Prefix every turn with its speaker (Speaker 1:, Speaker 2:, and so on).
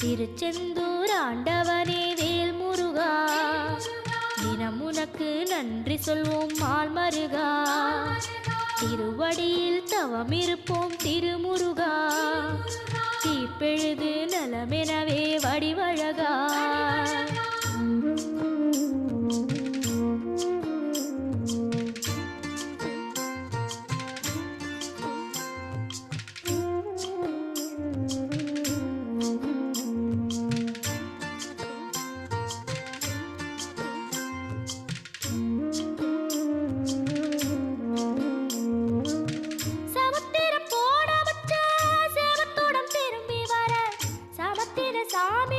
Speaker 1: திருச்செந்தூர் ஆண்டவனே வேல் முருகா, தினம் உனக்கு நன்றி சொல்வோம் மால் மருகா. திருவடியில் தவம் இருப்போம் திருமுருகா, தீப்பெழுது நலமெனவே வடிவழகா. சாமி